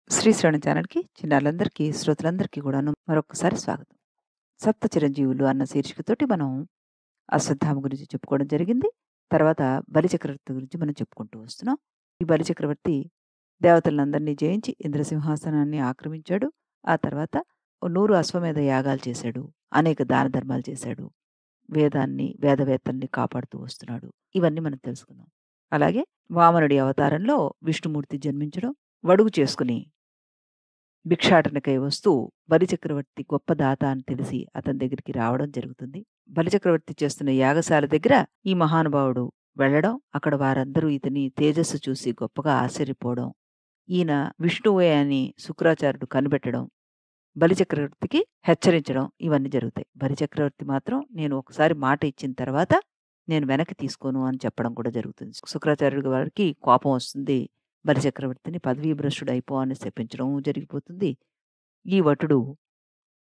శ్రీశ్రవణ ఛానల్‌కి చిన్నారులందరికీ, శ్రోతలందరికీ కూడాను మరొక్కసారి స్వాగతం. 'సప్త చిరంజీవులు' అన్న శీర్షికతోటి మనం అశ్వత్థామ గురించి చెప్పుకోవడం జరిగింది. తర్వాత బలిచక్రవర్తి గురించి మనం చెప్పుకుంటూ వస్తున్నాం. ఈ బలిచక్రవర్తి దేవతలందరినీ జయించి ఇంద్రసింహాసనాన్ని ఆక్రమించాడు. ఆ తర్వాత 100 అశ్వమేధ యాగాలు చేశాడు. అనేక దాన ధర్మాలు చేశాడు. వేదవేత్తల్ని కాపాడుతూ వస్తున్నాడు. ఇవన్నీ మనం తెలుసుకున్నాం. అలాగే వామనుడి అవతారంలో విష్ణుమూర్తి జన్మించడం, వడుగు చేసుకుని భిక్షాటనకై వస్తూ బలిచక్రవర్తి గొప్ప దాత అని తెలిసి అతని దగ్గరికి రావడం జరుగుతుంది. బలిచక్రవర్తి చేస్తున్న యాగశాల దగ్గర ఈ మహానుభావుడు వెళ్ళడం, అక్కడ వారందరూ ఇతని తేజస్సు చూసి గొప్పగా ఆశ్చర్యపోవడం, ఈయన విష్ణువే అని శుక్రాచార్యుడు కనిపెట్టడం, బలిచక్రవర్తికి హెచ్చరించడం ఇవన్నీ జరుగుతాయి. బలిచక్రవర్తి మాత్రం నేను ఒకసారి మాట ఇచ్చిన తర్వాత నేను వెనక్కి తీసుకోను అని చెప్పడం కూడా జరుగుతుంది. శుక్రాచార్యుడి వారికి కోపం వస్తుంది. బలిచక్రవర్తిని పదవీ భ్రష్టుడు అయిపో అని శపించడం జరిగిపోతుంది. ఈ వటుడు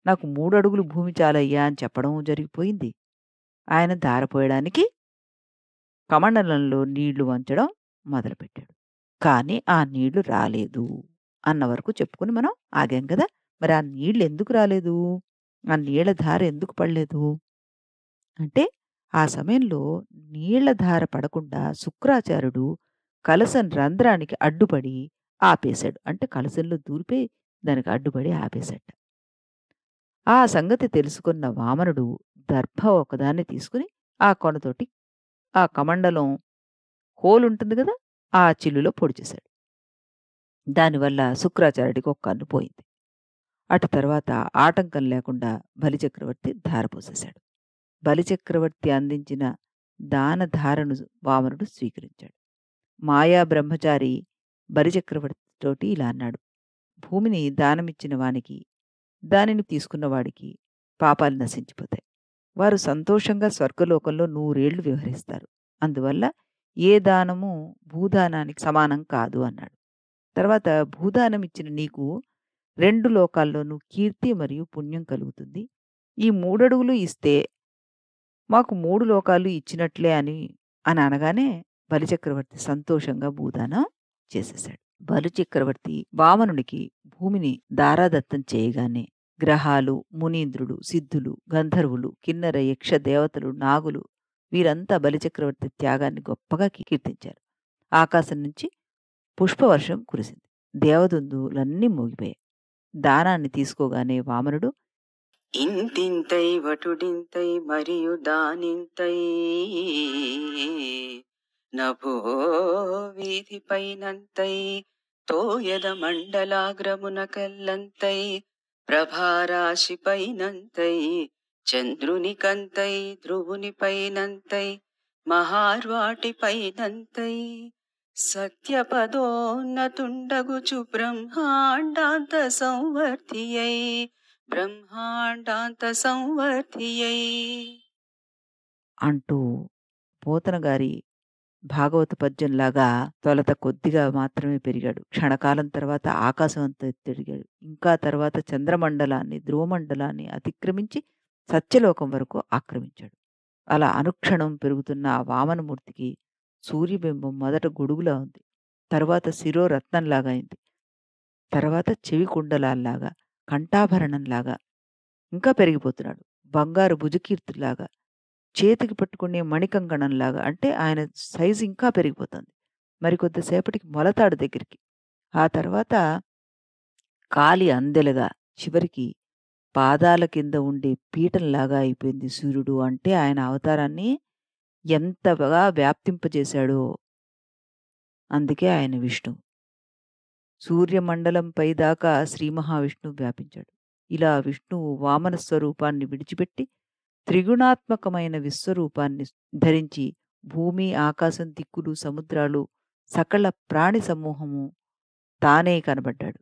నాకు 3 అడుగులు భూమి చాలయ్యా అని చెప్పడం జరిగిపోయింది. ఆయన ధారపోయడానికి కమండలంలో నీళ్లు వంచడం మొదలుపెట్టాడు. కానీ ఆ నీళ్లు రాలేదు అన్న వరకు చెప్పుకొని మనం ఆగాం కదా! మరి ఆ నీళ్లు ఎందుకు రాలేదు? ఆ నీళ్ల ధార ఎందుకు పడలేదు? అంటే ఆ సమయంలో నీళ్ల ధార పడకుండా శుక్రాచార్యుడు కలశం రంధ్రానికి అడ్డుపడి ఆపేశాడు. అంటే కలశంలో దూరిపోయి దానికి అడ్డుపడి ఆపేశాడు. ఆ సంగతి తెలుసుకున్న వామనుడు దర్భ ఒకదాన్ని తీసుకుని ఆ కొనతోటి ఆ కమండలం హోల్ ఉంటుంది కదా! ఆ చిల్లులో పొడి చేశాడు. దానివల్ల శుక్రాచార్యుడికి ఒక కన్ను పోయింది. అటు తర్వాత ఆటంకం లేకుండా బలిచక్రవర్తి ధారపోసేశాడు. బలిచక్రవర్తి అందించిన దానధారను వామనుడు స్వీకరించాడు. మాయా బ్రహ్మచారి బలిచక్రవర్తితోటి ఇలా అన్నాడు: భూమిని దానమిచ్చిన వానికి, దానిని తీసుకున్న వాడికి పాపాలు నశించిపోతాయి. వారు సంతోషంగా స్వర్గలోకంలో 100 ఏళ్లు విహరిస్తారు. అందువల్ల ఏ దానము భూదానానికి సమానం కాదు అన్నాడు. తర్వాత భూదానం ఇచ్చిన నీకు 2 లోకాల్లోనూ కీర్తి మరియు పుణ్యం కలుగుతుంది. ఈ 3 అడుగులు ఇస్తే మాకు 3 లోకాలు ఇచ్చినట్లే అని అనగానే బలిచక్రవర్తి సంతోషంగా భూదానం చేసేశాడు. బలిచక్రవర్తి వామనునికి భూమిని దారాదత్తం చేయగానే గ్రహాలు, మునీంద్రుడు, సిద్ధులు, గంధర్వులు, కిన్నర, యక్ష దేవతలు, నాగులు వీరంతా బలిచక్రవర్తి త్యాగాన్ని గొప్పగా కీర్తించారు. ఆకాశం నుంచి పుష్పవర్షం కురిసింది. దేవదుందులన్నీ మోగిపోయాయి. దానాన్ని తీసుకోగానే వామనుడు ఇంతింతై వటుడింతై మరియు దానింతై నభో వీధిపైనంతై తోయద మండలాగ్రమున కల్లంతై ప్రభారాశిపైనంతై చంద్రునికంతై ధ్రువునిపైనంతై మహార్వాటిపైనంతై సత్యపదోన్నతుండగుచు బ్రహ్మాండాంత సంవర్ధియై అంటూ పోతన గారి భాగవత పద్యంలాగా తొలత కొద్దిగా మాత్రమే పెరిగాడు. క్షణకాలం తర్వాత ఆకాశం అంత ఎత్తెదిగాడు. ఇంకా తర్వాత చంద్రమండలాన్ని, ధ్రువమండలాన్ని అతిక్రమించి సత్యలోకం వరకు ఆక్రమించాడు. అలా అనుక్షణం పెరుగుతున్న ఆ వామనమూర్తికి సూర్యబింబం మొదట గొడుగులా ఉంది. తర్వాత శిరోరత్నంలాగా అయింది. తర్వాత చెవి కుండలాల్లాగా, కంఠాభరణంలాగా ఇంకా పెరిగిపోతున్నాడు. బంగారు భుజకీర్తిలాగా, చేతికి పట్టుకునే మణికంకణంలాగా, అంటే ఆయన సైజు ఇంకా పెరిగిపోతుంది. మరికొద్దిసేపటికి మొలతాడు దగ్గరికి. ఆ తర్వాత కాలి అందెలుగా, చివరికి పాదాల కింద ఉండే పీఠంలాగా అయిపోయింది సూర్యుడు. అంటే ఆయన అవతారాన్ని ఎంతగా వ్యాప్తింపజేశాడో. అందుకే ఆయన విష్ణువు. సూర్యమండలంపై దాకా శ్రీ మహావిష్ణువు వ్యాపించాడు. ఇలా విష్ణువు వామన స్వరూపాన్ని విడిచిపెట్టి త్రిగుణాత్మకమైన విశ్వరూపాన్ని ధరించి భూమి, ఆకాశం, దిక్కులు, సముద్రాలు, సకల ప్రాణి సమూహము తానే కనబడ్డాడు.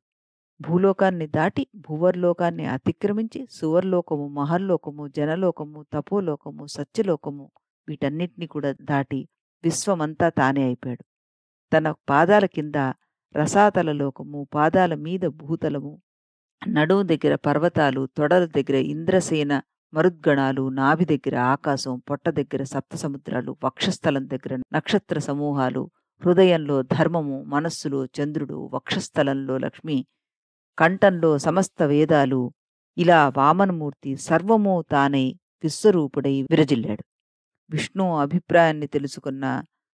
భూలోకాన్ని దాటి భూవర్లోకాన్ని అతిక్రమించి సువర్లోకము, మహర్లోకము, జనలోకము, తపోలోకము, సత్యలోకము వీటన్నిటినీ కూడా దాటి విశ్వమంతా తానే అయిపోయాడు. తన పాదాల కింద రసాతల లోకము, పాదాల మీద భూతలము, నడుము దగ్గర పర్వతాలు, తొడల దగ్గర ఇంద్రసేన మరుద్గణాలు, నాభి దగ్గర ఆకాశం, పొట్ట దగ్గర సప్త సముద్రాలు, వక్షస్థలం దగ్గర నక్షత్ర సమూహాలు, హృదయంలో ధర్మము, మనస్సులో చంద్రుడు, వక్షస్థలంలో లక్ష్మి, కంఠంలో సమస్త వేదాలు, ఇలా వామనమూర్తి సర్వము తానై విశ్వరూపుడై విరజిల్లాడు. విష్ణు అభిప్రాయాన్ని తెలుసుకున్న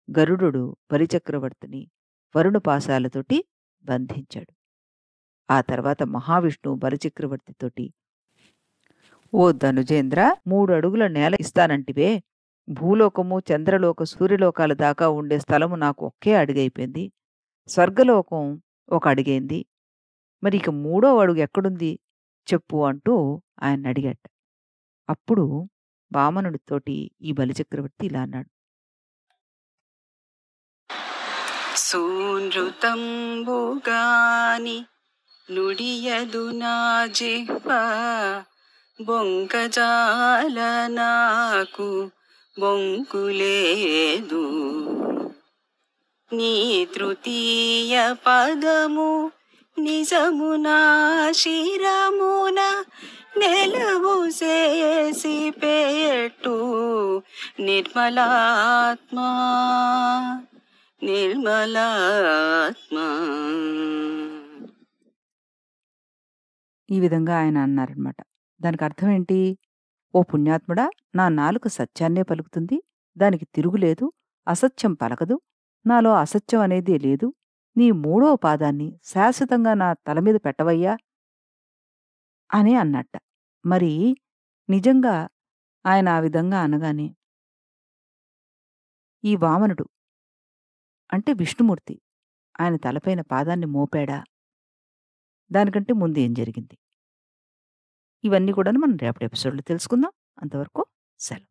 గరుడుడు బలిచక్రవర్తిని వరుణపాశాలతోటి బంధించాడు. ఆ తర్వాత మహావిష్ణువు బలిచక్రవర్తితోటి, "ఓ ధనుజేంద్ర, 3 అడుగుల నేల ఇస్తానంటివే, భూలోకము, చంద్రలోక, సూర్యలోకాల దాకా ఉండే స్థలము నాకు ఒకే అడుగైపోయింది. స్వర్గలోకం ఒక అడుగైంది. మరి ఇక 3వ అడుగు ఎక్కడుంది చెప్పు" అంటూ ఆయన్నడిగాట. అప్పుడు వామనుడితోటి ఈ బలిచక్రవర్తి ఇలా అన్నాడు: సూనృతంబుగాని నుడియదు నా జిహ్వ, బొంకజాల నాకు బొంకులేదు. నీ తృతీయ పదము నిజమునా శిరమున నెలవు చేసి పెట్టు నిర్మలాత్మా, నిర్మలాత్మా. ఈ విధంగా ఆయన అన్నారనమాట. దానికి అర్థం ఏంటి? "ఓ పుణ్యాత్ముడా, నా నాలుక సత్యాన్నే పలుకుతుంది. దానికి తిరుగులేదు. అసత్యం పలకదు. నాలో అసత్యం అనేదే లేదు. నీ 3వ పాదాన్ని శాశ్వతంగా నా తల మీద పెట్టవయ్యా" అని అన్నట్ట. మరి నిజంగా ఆయన ఆ విధంగా అనగానే ఈ వామనుడు అంటే విష్ణుమూర్తి ఆయన తలపైన పాదాన్ని మోపాడా? దానికంటే ముందు ఏం జరిగింది? ఇవన్నీ కూడాను మనం రేపటి ఎపిసోడ్‌లో తెలుసుకుందాం. అంతవరకు సెలవు.